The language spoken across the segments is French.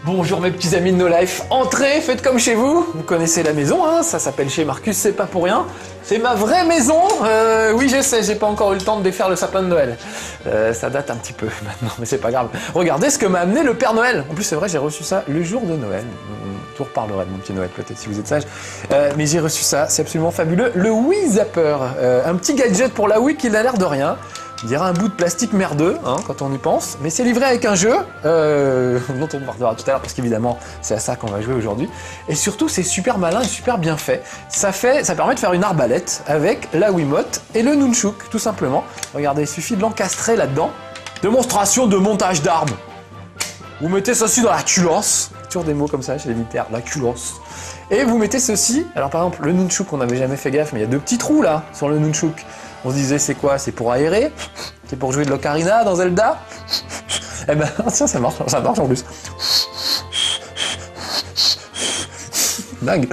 Bonjour mes petits amis de No Life, entrez, faites comme chez vous. Vous connaissez la maison, hein, ça s'appelle chez Marcus, c'est pas pour rien. C'est ma vraie maison. Oui, je sais, j'ai pas encore eu le temps de défaire le sapin de Noël. Ça date un petit peu maintenant, mais c'est pas grave. Regardez ce que m'a amené le Père Noël. En plus, c'est vrai, j'ai reçu ça le jour de Noël. Je vous reparlerai de mon petit Noël peut-être si vous êtes sage. Mais j'ai reçu ça, c'est absolument fabuleux. Le Wii Zapper, un petit gadget pour la Wii qui n'a l'air de rien. On dirait un bout de plastique merdeux, hein, quand on y pense, mais c'est livré avec un jeu, dont on parlera tout à l'heure, parce qu'évidemment, c'est à ça qu'on va jouer aujourd'hui. Et surtout, c'est super malin et super bien fait. Ça permet de faire une arbalète avec la Wiimote et le Nunchuk, tout simplement. Regardez, il suffit de l'encastrer là-dedans. Démonstration de montage d'armes. Vous mettez ceci dans la culotte. Toujours des mots comme ça chez les militaires, la culotte. Et vous mettez ceci, alors par exemple, le Nunchuk, on n'avait jamais fait gaffe, mais il y a deux petits trous là, sur le Nunchuk. On se disait c'est quoi? C'est pour aérer? C'est pour jouer de l'ocarina dans Zelda? Eh ben tiens, ça marche en plus. Dingue.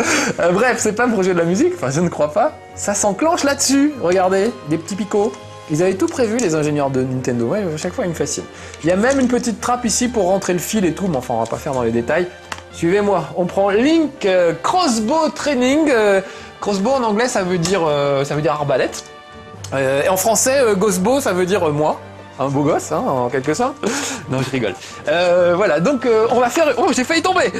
Bref, c'est pas pour jouer de la musique, enfin je ne crois pas. Ça s'enclenche là-dessus, regardez, des petits picots. Ils avaient tout prévu les ingénieurs de Nintendo, ouais, à chaque fois ils me fascinent. Il y a même une petite trappe ici pour rentrer le fil et tout, mais enfin on va pas faire dans les détails. Suivez-moi, on prend Link Crossbow Training. Crossbow en anglais ça veut dire arbalète. Et en français, Gosbo, ça veut dire moi, un beau gosse, hein, en quelque sorte. Non, je rigole. Voilà, donc on va faire... Oh, j'ai failli tomber.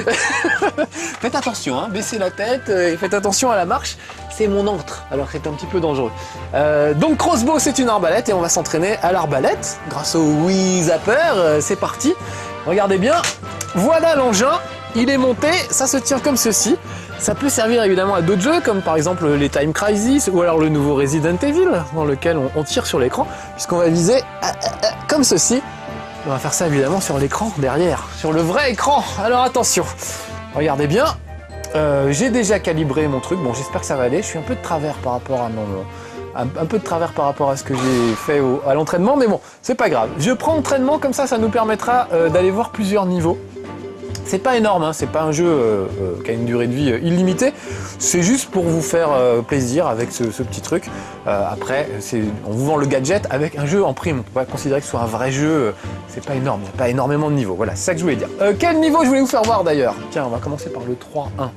Faites attention, hein, baissez la tête et faites attention à la marche. C'est mon antre, alors c'est un petit peu dangereux. Donc Crossbow, c'est une arbalète et on va s'entraîner à l'arbalète grâce au Wii Zapper. C'est parti. Regardez bien, voilà l'engin. Il est monté, ça se tient comme ceci. Ça peut servir évidemment à d'autres jeux, comme par exemple les Time Crisis, ou alors le nouveau Resident Evil, dans lequel on tire sur l'écran, puisqu'on va viser comme ceci. On va faire ça évidemment sur l'écran derrière, sur le vrai écran. Alors attention, regardez bien, j'ai déjà calibré mon truc, bon j'espère que ça va aller, je suis un peu de travers par rapport à ce que j'ai fait à l'entraînement, mais bon, c'est pas grave. Je prends l'entraînement, comme ça nous permettra d'aller voir plusieurs niveaux. C'est pas énorme, hein, c'est pas un jeu qui a une durée de vie illimitée, c'est juste pour vous faire plaisir avec ce petit truc. Après, on vous vend le gadget avec un jeu en prime, on peut pas considérer que ce soit un vrai jeu, c'est pas énorme, il n'y a pas énormément de niveaux, voilà, c'est ça que je voulais dire. Quel niveau je voulais vous faire voir d'ailleurs? Tiens, on va commencer par le 3-1.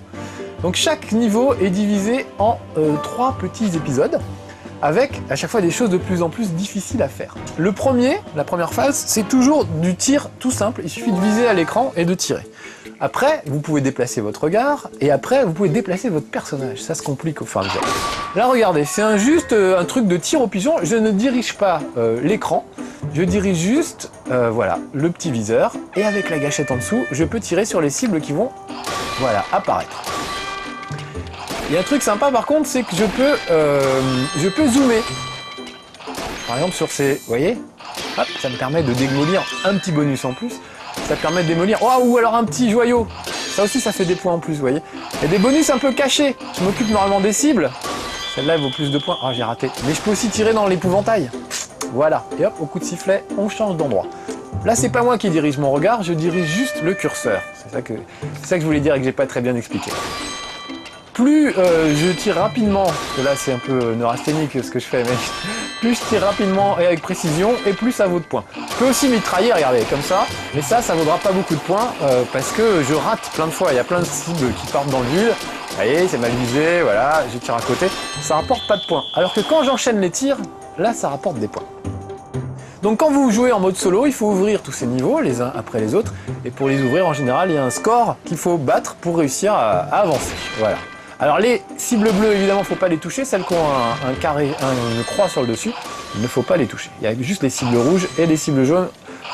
Donc chaque niveau est divisé en 3 petits épisodes, avec à chaque fois des choses de plus en plus difficiles à faire. La première phase, c'est toujours du tir tout simple, il suffit de viser à l'écran et de tirer. Après, vous pouvez déplacer votre regard, et après, vous pouvez déplacer votre personnage. Ça se complique au fur et à mesure. Là, regardez, c'est juste un truc de tir au pigeon. Je ne dirige pas l'écran, je dirige juste, voilà, le petit viseur, et avec la gâchette en dessous, je peux tirer sur les cibles qui vont, voilà, apparaître. Il y a un truc sympa par contre, c'est que je peux zoomer. Par exemple sur ces... Vous voyez? Hop, ça me permet de démolir un petit bonus en plus. Ça permet de démolir... Oh, ou alors un petit joyau. Ça aussi, ça fait des points en plus, vous voyez? Il y a des bonus un peu cachés. Je m'occupe normalement des cibles. Celle-là, elle vaut plus de points. Ah, j'ai raté. Mais je peux aussi tirer dans l'épouvantail. Voilà. Et hop, au coup de sifflet, on change d'endroit. Là, c'est pas moi qui dirige mon regard, je dirige juste le curseur. C'est ça que je voulais dire et que j'ai pas très bien expliqué. Plus je tire rapidement, parce que là c'est un peu neurasthénique ce que je fais, mais plus je tire rapidement et avec précision, et plus ça vaut de points. Je peux aussi mitrailler, regardez, comme ça, mais ça vaudra pas beaucoup de points, parce que je rate plein de fois, il y a plein de cibles qui partent dans le vide, vous voyez, c'est mal visé, voilà, je tire à côté, ça rapporte pas de points. Alors que quand j'enchaîne les tirs, là ça rapporte des points. Donc quand vous jouez en mode solo, il faut ouvrir tous ces niveaux, les uns après les autres, et pour les ouvrir en général, il y a un score qu'il faut battre pour réussir à avancer, voilà. Alors les cibles bleues, évidemment, il ne faut pas les toucher, celles qui ont un carré, une croix sur le dessus, il ne faut pas les toucher. Il y a juste les cibles rouges et les cibles jaunes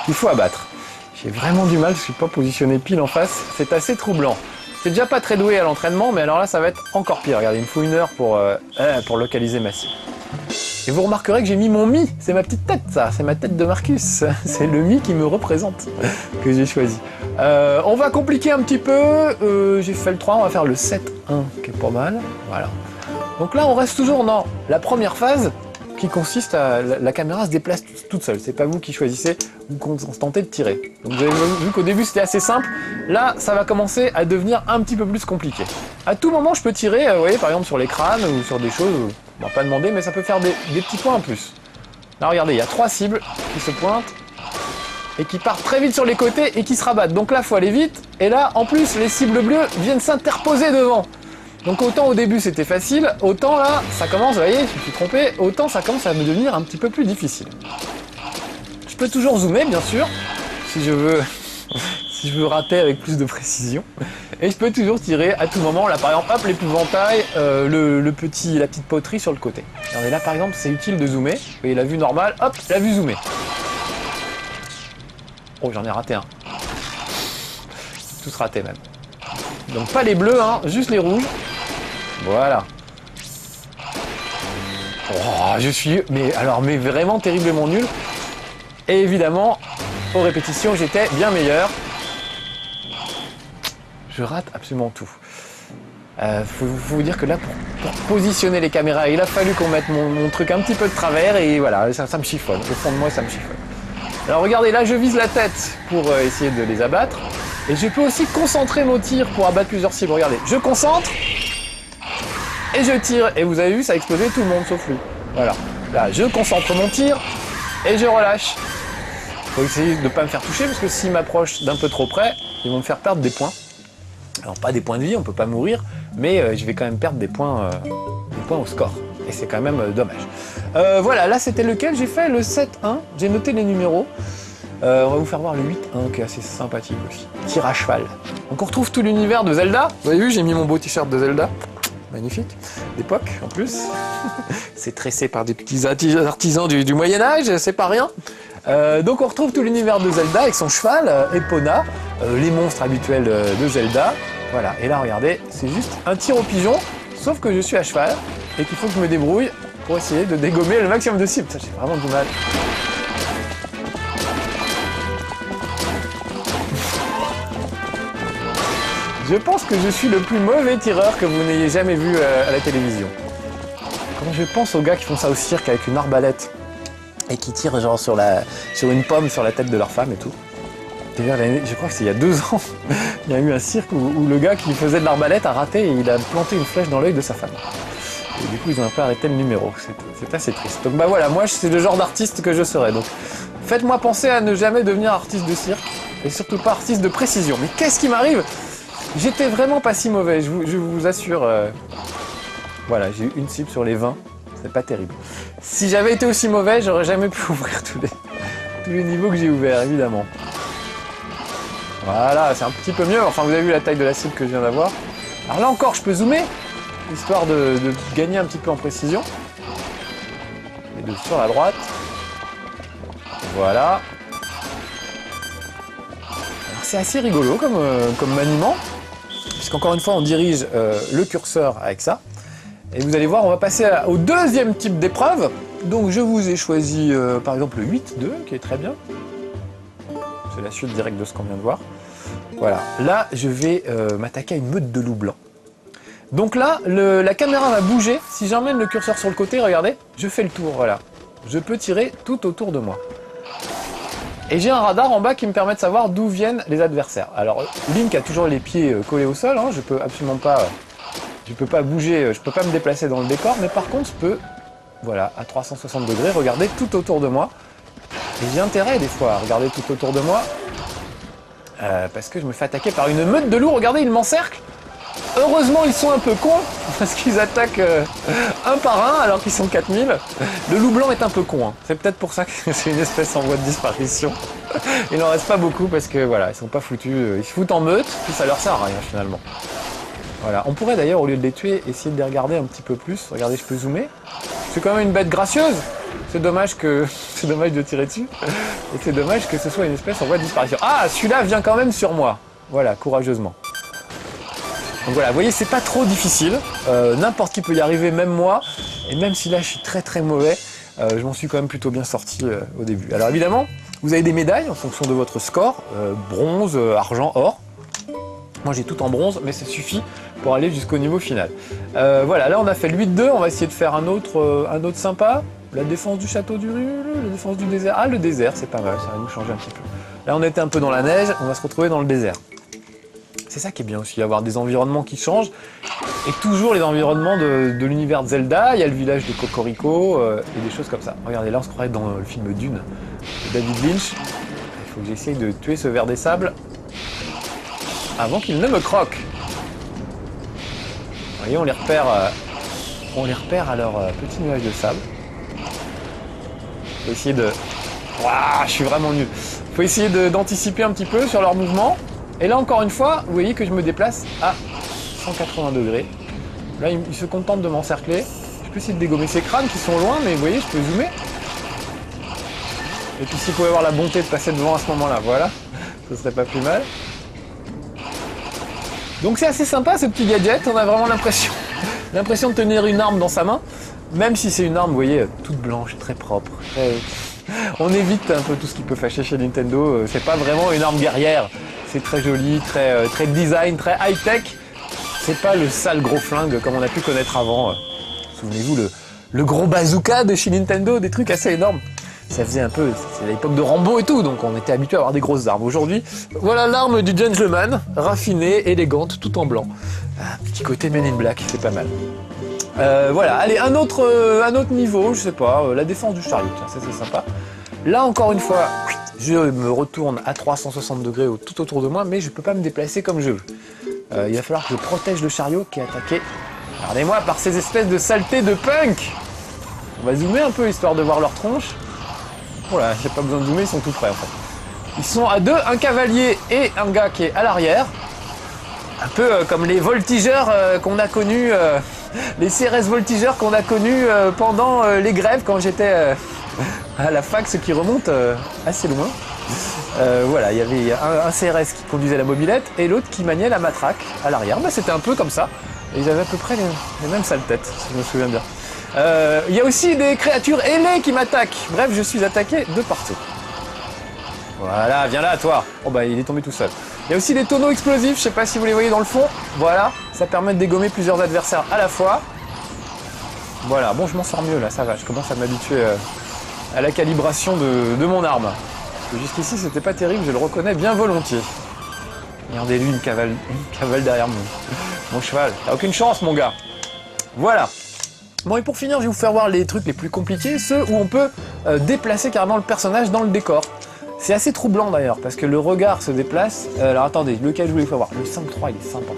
qu'il faut abattre. J'ai vraiment du mal, je ne suis pas positionné pile en face, c'est assez troublant. C'est déjà pas très doué à l'entraînement, mais alors là ça va être encore pire. Regardez, il me faut 1 heure pour localiser ma cible. Et vous remarquerez que j'ai mis mon Mi, c'est ma petite tête ça, c'est ma tête de Marcus, c'est le Mi qui me représente, que j'ai choisi. On va compliquer un petit peu, j'ai fait le 3, on va faire le 7-1 qui est pas mal, voilà. Donc là on reste toujours dans la première phase qui consiste à... La caméra se déplace toute seule, c'est pas vous qui choisissez, vous tentez de tirer. Donc vous avez vu qu'au début c'était assez simple, là ça va commencer à devenir un petit peu plus compliqué. À tout moment je peux tirer, vous voyez, par exemple sur les crânes ou sur des choses... On va pas demander, mais ça peut faire des petits points en plus. Là, regardez, il y a 3 cibles qui se pointent et qui partent très vite sur les côtés et qui se rabattent. Donc là, il faut aller vite Et là, en plus, les cibles bleues viennent s'interposer devant. Donc autant au début c'était facile, autant là, ça commence, vous voyez, je me suis trompé, autant ça commence à me devenir un petit peu plus difficile. Je peux toujours zoomer, bien sûr, si je veux, si je veux rater avec plus de précision. Et je peux toujours tirer à tout moment, là par exemple, hop, l'épouvantail, la petite poterie sur le côté. Regardez là par exemple, c'est utile de zoomer. Vous voyez la vue normale, hop, la vue zoomée. Oh, j'en ai raté un. Tous ratés même. Donc pas les bleus, hein, juste les rouges. Voilà. Oh, je suis mais vraiment terriblement nul. Et évidemment, aux répétitions, j'étais bien meilleur. Je rate absolument tout. Faut vous dire que là, pour positionner les caméras, il a fallu qu'on mette mon truc un petit peu de travers et voilà, ça me chiffonne. Au fond de moi, ça me chiffonne. Alors regardez, là, je vise la tête pour essayer de les abattre. Et je peux aussi concentrer mon tir pour abattre plusieurs cibles. Regardez, je concentre et je tire. Et vous avez vu, ça a explosé tout le monde sauf lui. Voilà. Là, je concentre mon tir et je relâche. Faut essayer de ne pas me faire toucher parce que s'ils m'approchent d'un peu trop près, ils vont me faire perdre des points. Alors pas des points de vie, on peut pas mourir, mais je vais quand même perdre des points au score. Et c'est quand même dommage. Voilà, là c'était lequel j'ai fait le 7-1. J'ai noté les numéros. On va vous faire voir le 8-1 qui est assez sympathique aussi. Tir à cheval. Donc on retrouve tout l'univers de Zelda. Vous avez vu, j'ai mis mon beau t-shirt de Zelda. Magnifique. D'époque en plus. C'est tressé par des petits artisans du Moyen-Âge, c'est pas rien. Donc on retrouve tout l'univers de Zelda avec son cheval, Epona, les monstres habituels de Zelda. Voilà, et là regardez, c'est juste un tir au pigeon, sauf que je suis à cheval et qu'il faut que je me débrouille pour essayer de dégommer le maximum de cibles. Ça, j'ai vraiment du mal. Je pense que je suis le plus mauvais tireur que vous n'ayez jamais vu à la télévision. Quand je pense aux gars qui font ça au cirque avec une arbalète et qui tirent genre sur une pomme sur la tête de leur femme et tout. Je crois que c'est il y a 2 ans, il y a eu un cirque où le gars qui faisait de l'arbalète a raté et il a planté une flèche dans l'œil de sa femme. Et du coup, ils ont un peu arrêté le numéro. C'est assez triste. Donc bah voilà, moi c'est le genre d'artiste que je serais. Donc faites-moi penser à ne jamais devenir artiste de cirque et surtout pas artiste de précision. Mais qu'est-ce qui m'arrive? J'étais vraiment pas si mauvais, je vous assure. Voilà, j'ai eu une cible sur les 20. C'est pas terrible. Si j'avais été aussi mauvais, j'aurais jamais pu ouvrir tous les niveaux que j'ai ouverts, évidemment. Voilà, c'est un petit peu mieux. Enfin, vous avez vu la taille de la cible que je viens d'avoir. Alors là encore, je peux zoomer, histoire de gagner un petit peu en précision. Et sur la droite. Voilà. Alors c'est assez rigolo comme maniement. Puisqu'encore une fois, on dirige le curseur avec ça. Et vous allez voir, on va passer au deuxième type d'épreuve. Donc je vous ai choisi par exemple le 8-2, qui est très bien. C'est la suite directe de ce qu'on vient de voir. Voilà, là je vais m'attaquer à une meute de loups blancs. Donc là, la caméra va bouger. Si j'emmène le curseur sur le côté, regardez, je fais le tour, voilà. Je peux tirer tout autour de moi. Et j'ai un radar en bas qui me permet de savoir d'où viennent les adversaires. Alors Link a toujours les pieds collés au sol, hein, je peux absolument pas... Je peux pas bouger, je peux pas me déplacer dans le décor, mais par contre je peux, voilà, à 360 degrés, regarder tout autour de moi. Et j'ai intérêt des fois à regarder tout autour de moi, parce que je me fais attaquer par une meute de loups. Regardez, ils m'encerclent. Heureusement, ils sont un peu cons, parce qu'ils attaquent un par un, alors qu'ils sont 4000. Le loup blanc est un peu con, hein. C'est peut-être pour ça que c'est une espèce en voie de disparition. Il n'en reste pas beaucoup, parce que voilà, ils sont pas foutus, ils se foutent en meute, puis ça leur sert à rien finalement. Voilà, on pourrait d'ailleurs, au lieu de les tuer, essayer de les regarder un petit peu plus. Regardez, je peux zoomer. C'est quand même une bête gracieuse. C'est dommage de tirer dessus. Et c'est dommage que ce soit une espèce en voie de disparition. Ah, celui-là vient quand même sur moi. Voilà, courageusement. Donc voilà, vous voyez, c'est pas trop difficile. N'importe qui peut y arriver, même moi. Et même si là, je suis très très mauvais, je m'en suis quand même plutôt bien sorti au début. Alors évidemment, vous avez des médailles en fonction de votre score. Bronze, argent, or. Moi j'ai tout en bronze, mais ça suffit pour aller jusqu'au niveau final. Voilà, là on a fait le 8-2, on va essayer de faire un autre sympa. La défense du château du Rul, la défense du désert. Ah, le désert, c'est pas mal, ça va nous changer un petit peu. Là on était un peu dans la neige, on va se retrouver dans le désert. C'est ça qui est bien aussi, avoir des environnements qui changent. Et toujours les environnements de l'univers de Zelda, il y a le village de Cocorico et des choses comme ça. Regardez, là on se croirait dans le film Dune de David Lynch. Il faut que j'essaye de tuer ce ver des sables. avant qu'ils ne me croquent. Vous voyez, on les repère à leur petit nuage de sable. Faut essayer de... Waouh, je suis vraiment nul. Faut essayer d'anticiper un petit peu sur leurs mouvements. Et là, encore une fois, vous voyez que je me déplace à 180 degrés. Là, ils se contentent de m'encercler. Je peux essayer de dégommer ces crânes qui sont loin, mais vous voyez, je peux zoomer. Et puis s'ils pouvaient avoir la bonté de passer devant à ce moment-là, voilà. Ce serait pas plus mal. Donc c'est assez sympa ce petit gadget, on a vraiment l'impression de tenir une arme dans sa main. Même si c'est une arme, vous voyez, toute blanche, très propre. On évite un peu tout ce qui peut fâcher chez Nintendo. C'est pas vraiment une arme guerrière. C'est très joli, très design, très high-tech. C'est pas le sale gros flingue comme on a pu connaître avant. Souvenez-vous, le gros bazooka de chez Nintendo, des trucs assez énormes. Ça faisait un peu, c'est l'époque de Rambo et tout, donc on était habitué à avoir des grosses armes. Aujourd'hui, voilà l'arme du gentleman, raffinée, élégante, tout en blanc. Petit côté Men in Black, c'est pas mal. Voilà, allez, un autre niveau, je sais pas, la défense du chariot, tiens, ça c'est sympa. Là, encore une fois, je me retourne à 360 degrés tout autour de moi, mais je peux pas me déplacer comme je veux. Il va falloir que je protège le chariot qui est attaqué, regardez-moi, par ces espèces de saletés de punk. On va zoomer un peu, histoire de voir leur tronche. Voilà, j'ai pas besoin de zoomer, ils sont tout prêts en fait. Ils sont à deux, un cavalier et un gars qui est à l'arrière. Un peu comme les voltigeurs qu'on a connus, les CRS voltigeurs qu'on a connus pendant les grèves quand j'étais à la fac, ce qui remonte assez loin. Voilà, il y avait un CRS qui conduisait la mobilette et l'autre qui maniait la matraque à l'arrière. Bah, c'était un peu comme ça. Et ils avaient à peu près les mêmes sales têtes, si je me souviens bien. Il y a aussi des créatures ailées qui m'attaquent. Bref, je suis attaqué de partout. Voilà, viens là, toi. Oh bah, il est tombé tout seul. Il y a aussi des tonneaux explosifs, je sais pas si vous les voyez dans le fond. Voilà, ça permet de dégommer plusieurs adversaires à la fois. Voilà, bon, je m'en sors mieux là, ça va. Je commence à m'habituer à la calibration de mon arme. Jusqu'ici, c'était pas terrible, je le reconnais bien volontiers. Regardez-lui, une cavale derrière mon cheval. T'as aucune chance, mon gars. Voilà. Bon, et pour finir, je vais vous faire voir les trucs les plus compliqués, ceux où on peut déplacer carrément le personnage dans le décor. C'est assez troublant d'ailleurs, parce que le regard se déplace. Alors attendez, lequel je voulais vous faire voir? Le 5-3, il est sympa.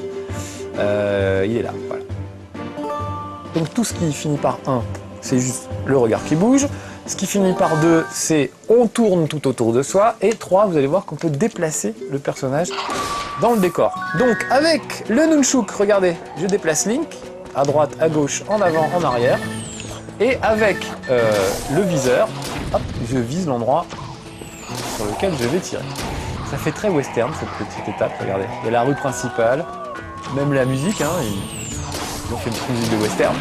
Il est là, voilà. Donc tout ce qui finit par 1, c'est juste le regard qui bouge. Ce qui finit par 2, c'est on tourne tout autour de soi. Et 3, vous allez voir qu'on peut déplacer le personnage dans le décor. Donc avec le Nunchuk, regardez, je déplace Link. À droite, à gauche, en avant, en arrière. Et avec le viseur, hop, je vise l'endroit sur lequel je vais tirer. Ça fait très western cette petite étape, regardez. Il y a la rue principale, même la musique, hein, ils ont fait une petite musique de western.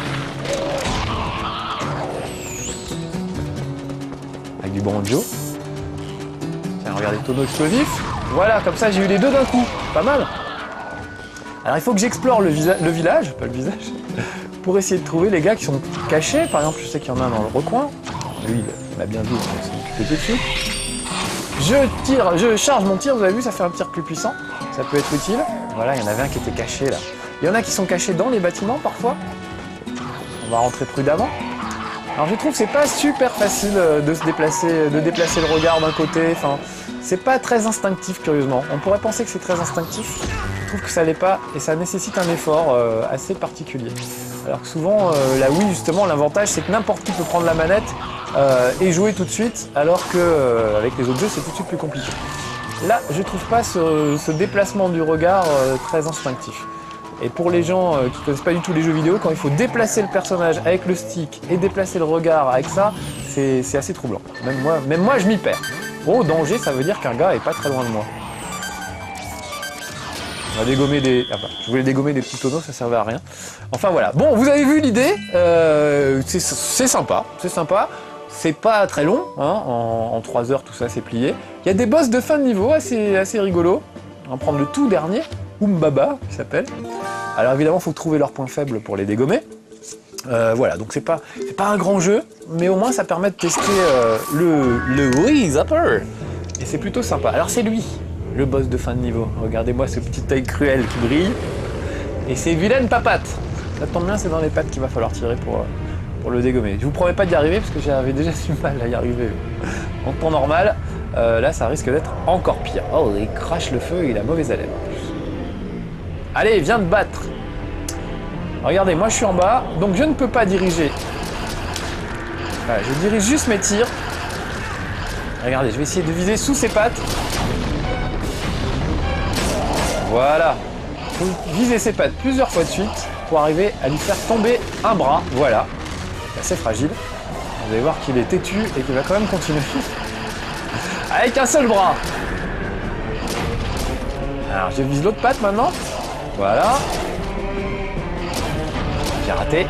Avec du banjo. Tiens, regardez, tonneau explosif. Voilà, comme ça j'ai eu les deux d'un coup. Pas mal. Alors il faut que j'explore le village, pas le visage, pour essayer de trouver les gars qui sont cachés. Par exemple, je sais qu'il y en a un dans le recoin. Lui, il m'a bien vu, on va s'en occuper tout de suite. Je tire, je charge mon tir, vous avez vu, ça fait un tir plus puissant. Ça peut être utile. Voilà, il y en avait un qui était caché là. Il y en a qui sont cachés dans les bâtiments parfois. On va rentrer prudemment. Alors je trouve que c'est pas super facile de se déplacer, de déplacer le regard d'un côté. Enfin, c'est pas très instinctif curieusement. On pourrait penser que c'est très instinctif. Je trouve que ça l'est pas et ça nécessite un effort assez particulier. Alors que souvent, la Wii justement, l'avantage c'est que n'importe qui peut prendre la manette et jouer tout de suite, alors que avec les autres jeux c'est tout de suite plus compliqué. Là, je trouve pas ce déplacement du regard très instinctif. Et pour les gens qui connaissent pas du tout les jeux vidéo, quand il faut déplacer le personnage avec le stick et déplacer le regard avec ça, c'est assez troublant. Même moi je m'y perds. Oh, danger, ça veut dire qu'un gars est pas très loin de moi. On va dégommer des... Ah bah, je voulais dégommer des petits tonneaux, ça servait à rien. Enfin voilà. Bon, vous avez vu l'idée. C'est sympa. C'est sympa. C'est pas très long. Hein, en 3 heures, tout ça, c'est plié. Il y a des boss de fin de niveau assez rigolos. On va prendre le tout dernier. Umbaba, qui s'appelle. Alors évidemment, il faut trouver leurs points faibles pour les dégommer. Voilà, donc c'est pas un grand jeu, mais au moins ça permet de tester le Wii Zapper. Et c'est plutôt sympa. Alors c'est lui, le boss de fin de niveau. Regardez-moi ce petit œil cruel qui brille. Et c'est vilaine papate. Ça tombe bien, c'est dans les pattes qu'il va falloir tirer pour le dégommer. Je vous promets pas d'y arriver, parce que j'avais déjà du mal à y arriver en temps normal. Là, ça risque d'être encore pire. Oh, il crache le feu, il a mauvaise haleine. Allez, viens te battre. Regardez, moi je suis en bas, donc je ne peux pas diriger. Voilà, je dirige juste mes tirs. Regardez, je vais essayer de viser sous ses pattes. Voilà. Il faut viser ses pattes plusieurs fois de suite pour arriver à lui faire tomber un bras. Voilà. C'est assez fragile. Vous allez voir qu'il est têtu et qu'il va quand même continuer. Avec un seul bras. Alors, je vise l'autre patte maintenant. Voilà. J'ai raté.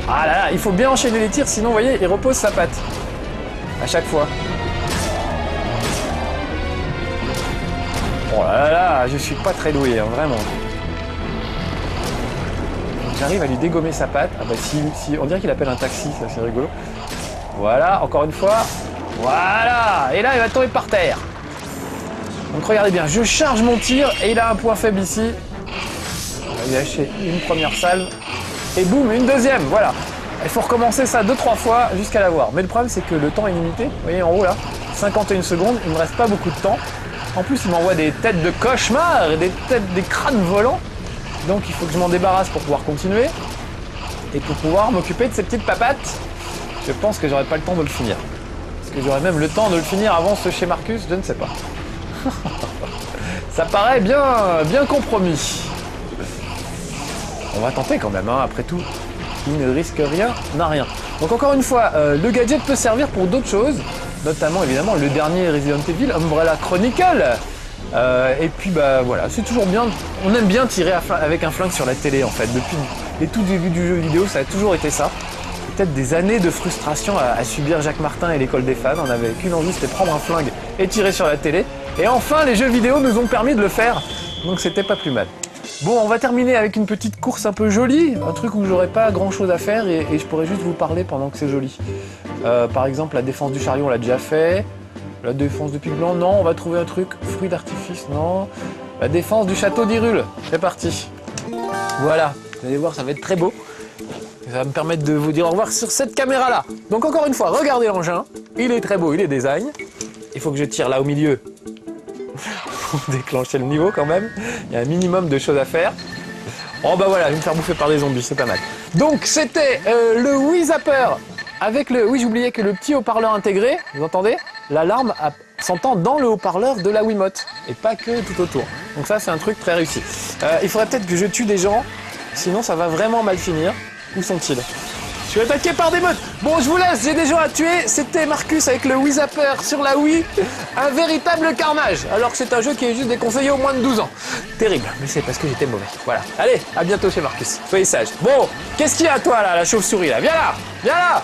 Ah là là, il faut bien enchaîner les tirs, sinon vous voyez, il repose sa patte. À chaque fois. Oh là là, je suis pas très doué, hein, vraiment. J'arrive à lui dégommer sa patte. Ah bah si on dirait qu'il appelle un taxi, ça c'est rigolo. Voilà, encore une fois. Voilà. Et là, il va tomber par terre. Donc regardez bien, je charge mon tir et il a un point faible ici. On va lui lâcher une première salve. Et boum, une deuxième, voilà. Il faut recommencer ça 2-3 fois jusqu'à l'avoir. Mais le problème, c'est que le temps est limité. Vous voyez en haut là, 51 secondes, il ne me reste pas beaucoup de temps. En plus, il m'envoie des têtes de cauchemar et des crânes volants. Donc il faut que je m'en débarrasse pour pouvoir continuer. Et pour pouvoir m'occuper de ces petites papates. Je pense que j'aurai pas le temps de le finir. Est-ce que j'aurai même le temps de le finir avant ce chez Marcus? Je ne sais pas. Ça paraît bien compromis. On va tenter quand même, hein. Après tout, qui ne risque rien n'a rien. Donc encore une fois, le gadget peut servir pour d'autres choses, notamment évidemment le dernier Resident Evil, Umbrella Chronicle. Et puis bah voilà, c'est toujours bien, on aime bien tirer avec un flingue sur la télé en fait. Depuis les tout débuts du jeu vidéo, ça a toujours été ça. Peut-être des années de frustration à subir Jacques Martin et l'école des fans. On avait qu'une envie, c'était prendre un flingue et tirer sur la télé. Et enfin, les jeux vidéo nous ont permis de le faire, donc c'était pas plus mal. Bon, on va terminer avec une petite course un peu jolie, un truc où j'aurais pas grand chose à faire et je pourrais juste vous parler pendant que c'est joli. Par exemple, la défense du chariot, on l'a déjà fait. La défense du pic blanc, non. On va trouver un truc, fruit d'artifice, non. La défense du château d'Hyrule, c'est parti. Voilà, vous allez voir, ça va être très beau. Ça va me permettre de vous dire au revoir sur cette caméra-là. Donc encore une fois, regardez l'engin, il est très beau, il est design. Il faut que je tire là au milieu. Pour déclencher le niveau quand même. Il y a un minimum de choses à faire. Oh bah voilà, je vais me faire bouffer par des zombies, c'est pas mal. Donc c'était le Wii Zapper avec le... Oui, j'oubliais que le petit haut-parleur intégré, vous entendez? L'alarme s'entend dans le haut-parleur de la Wiimote et pas que tout autour. Donc ça, c'est un truc très réussi. Il faudrait peut-être que je tue des gens, sinon ça va vraiment mal finir. Où sont-ils? Je suis attaqué par des meutes. Bon, je vous laisse, j'ai des gens à tuer. C'était Marcus avec le Wii Zapper sur la Wii. Un véritable carnage. Alors que c'est un jeu qui est juste déconseillé aux moins de 12 ans. Terrible, mais c'est parce que j'étais mauvais. Voilà. Allez, à bientôt chez Marcus. Soyez sages. Bon, qu'est-ce qu'il y a à toi là, la chauve-souris là? Viens là! Viens là!